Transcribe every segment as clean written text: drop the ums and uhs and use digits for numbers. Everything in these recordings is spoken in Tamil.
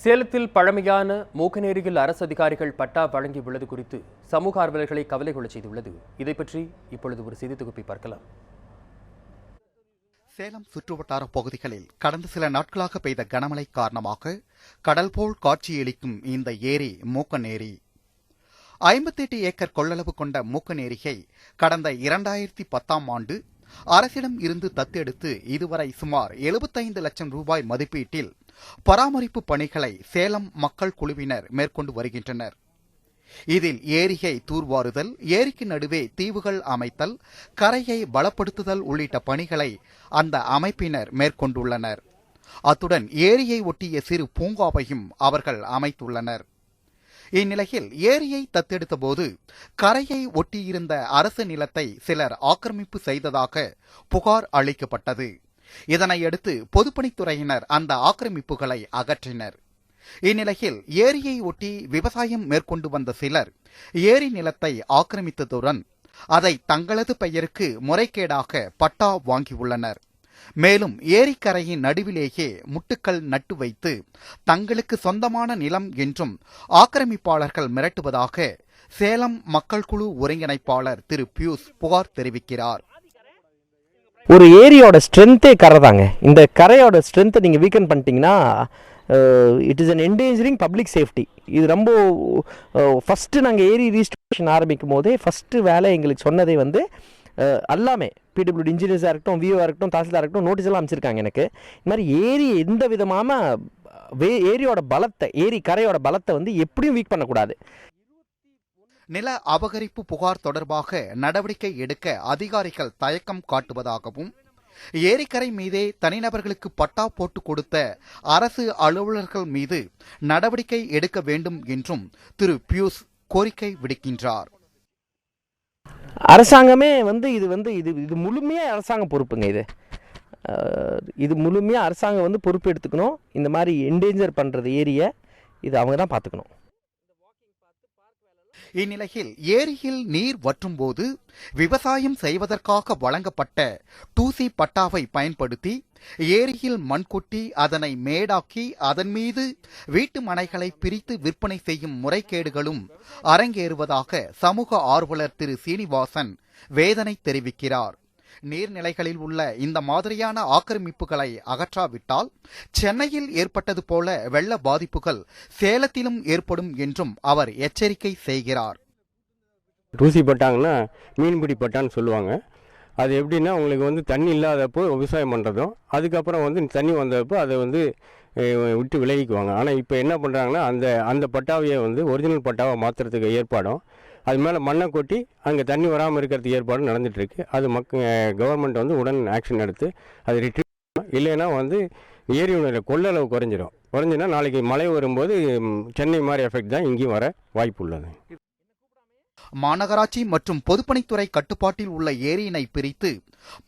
சேலத்தில் பழமையான மூக்கநேரியில் அரசு அதிகாரிகள் பட்டா வழங்கியுள்ளது குறித்து சமூக ஆர்வலர்களை கவலை கொள்ளச் செய்துள்ளது. இதை பற்றி இப்பொழுது ஒரு செய்தி தொகுப்பை பார்க்கலாம். சேலம் சுற்றுவட்டார பகுதிகளில் கடந்த சில நாட்களாக பெய்த கனமழை காரணமாக கடல் போல் காட்சியளிக்கும் இந்த ஏரி மூக்கநேரி 58 ஏக்கர் கொள்ளளவு கொண்ட மூக்கநேரியை கடந்த 2010ஆம் ஆண்டு அரசிடம் இருந்து தத்தெடுத்து இதுவரை சுமார் 75 லட்சம் ரூபாய் மதிப்பீட்டில் பராமரிப்பு பணிகளை சேலம் மக்கள் குழுவினர் மேற்கொண்டு வருகின்றனர். இதில் ஏரியை தூர்வாறுதல், ஏரிக்கு நடுவே தீவுகள் அமைத்தல், கரையை பலப்படுத்துதல் உள்ளிட்ட பணிகளை அந்த அமைப்பினர் மேற்கொண்டுள்ளனர். அத்துடன் ஏரியை ஒட்டிய சிறு பூங்காவையும் அவர்கள் அமைத்துள்ளனர். இந்நிலையில் ஏரியை தத்தெடுத்த போது கரையை ஒட்டியிருந்த அரசு நிலத்தை சிலர் ஆக்கிரமிப்பு செய்ததாக புகார் அளிக்கப்பட்டது. இதனையடுத்து பொதுப்பணித்துறையினர் அந்த ஆக்கிரமிப்புகளை அகற்றினர். இந்நிலையில் ஏரியை ஒட்டி விவசாயம் மேற்கொண்டு வந்த சிலர் ஏரி நிலத்தை ஆக்கிரமித்ததுடன் அதை தங்களது பெயருக்கு முறைகேடாக பட்டா வாங்கியுள்ளனர். மேலும் ஏரிக்கரையின் நடுவிலேயே முட்டுக்கள் நட்டு வைத்து தங்களுக்கு சொந்தமான நிலம் என்றும் ஆக்கிரமிப்பாளர்கள் மிரட்டுவதாக சேலம் மக்கள் குழு ஒருங்கிணைப்பாளர் திரு பியூஸ் புகார் தெரிவிக்கிறார். ஒரு ஏரியோட ஸ்ட்ரென்த்தே கரை தாங்க. இந்த கரையோட ஸ்ட்ரென்த்தை நீங்கள் வீக்கன் பண்ணிட்டீங்கன்னா it is an endangering public safety. இது ரொம்ப ஃபஸ்ட்டு நாங்கள் ஏரி ரீஸ்டோரேஷன் ஆரம்பிக்கும் போதே ஃபஸ்ட்டு வேலை எங்களுக்கு சொன்னதே எல்லாமே பிடபிள்யூடி இன்ஜினியர்ஸாக இருக்கட்டும், விஓவாக இருக்கட்டும், தாசில்தாராக இருக்கட்டும், நோட்டீஸ் எல்லாம் அமைச்சிருக்காங்க எனக்கு. இந்த மாதிரி ஏரி எந்த விதமான ஏரியோட பலத்தை, ஏரி கரையோட பலத்தை எப்படியும் வீக் பண்ணக்கூடாது. நில அபகரிப்பு புகார் தொடர்பாக நடவடிக்கை எடுக்க அதிகாரிகள் தயக்கம் காட்டுவதாகவும், ஏரிக்கரை மீதே தனிநபர்களுக்கு பட்டா போட்டு கொடுத்த அரசு அலுவலர்கள் மீது நடவடிக்கை எடுக்க வேண்டும் என்றும் திரு பியூஸ் கோரிக்கை விடுக்கின்றார். அரசாங்கமே இது முழுமையாக அரசாங்க பொறுப்புங்க. இது முழுமையாக அரசாங்கம் பொறுப்பு எடுத்துக்கணும். இந்த மாதிரி என்டேஞ்சர் பண்ணுறது ஏரியை இது அவங்க தான் பார்த்துக்கணும். இந்நிலையில் ஏரியில் நீர் வற்றும் போது விவசாயம் செய்வதற்காக வழங்கப்பட்ட 2C பட்டாவை பயன்படுத்தி ஏரியில் மண் கொட்டி அதனை மேடாக்கி அதன் மீது வீட்டு மனைகளை பிரித்து விற்பனை செய்யும் முறைகேடுகளும் அரங்கேறுவதாக சமூக ஆர்வலர் திரு சீனிவாசன் வேதனை தெரிவிக்கிறார். நீர்நிலைகளில் உள்ள இந்த மாதிரியான ஆக்கிரமிப்புகளை அகற்றாவிட்டால் சென்னையில் ஏற்பட்டது போல வெள்ள பாதிப்புகள் சேலத்திலும் ஏற்படும் என்றும் அவர் எச்சரிக்கை செய்கிறார். 2C பட்டாங்கன்னா மீன்பிடி பட்டான்னு சொல்லுவாங்க. அது எப்படின்னா உங்களுக்கு தண்ணி இல்லாதப்போ விவசாயம் பண்ணுறதும், அதுக்கப்புறம் தண்ணி வந்தப்போ அதை விட்டு விலகிக்குவாங்க. ஆனால் இப்போ என்ன பண்ணுறாங்கன்னா அந்த பட்டாவையை ஒரிஜினல் பட்டாவை மாற்றுறதுக்கு ஏற்பாடும், அது மேலே மண்ணை கொட்டி அங்கே தண்ணி வராமல் இருக்கிறதுக்கு ஏற்பாடு நடந்துகிட்ருக்கு. அது கவர்மெண்ட் உடன் ஆக்ஷன் எடுத்து அது ரிட்ரீவ், இல்லைன்னா ஏரியோட கொள்ளளவு குறைஞ்சினா நாளைக்கு மழை வரும்போது சென்னை மாதிரி எஃபெக்ட் தான் இங்கேயும் வர வாய்ப்பு உள்ளது. மாநகராட்சி மற்றும் பொதுப்பணித்துறை கட்டுப்பாட்டில் உள்ள ஏரியினை பிரித்து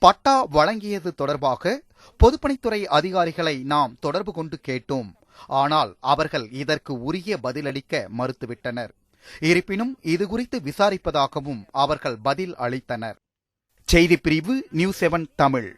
பட்டா வழங்கியது தொடர்பாக பொதுப்பணித்துறை அதிகாரிகளை நாம் தொடர்பு கொண்டு கேட்டோம். ஆனால் அவர்கள் இதற்கு உரிய பதிலளிக்க மறுத்துவிட்டனர். இருப்பினும் இதுகுறித்து விசாரிப்பதாகவும் அவர்கள் பதில் அளித்தனர். செய்திப்பிரிவு நியூஸ் 7 தமிழ்.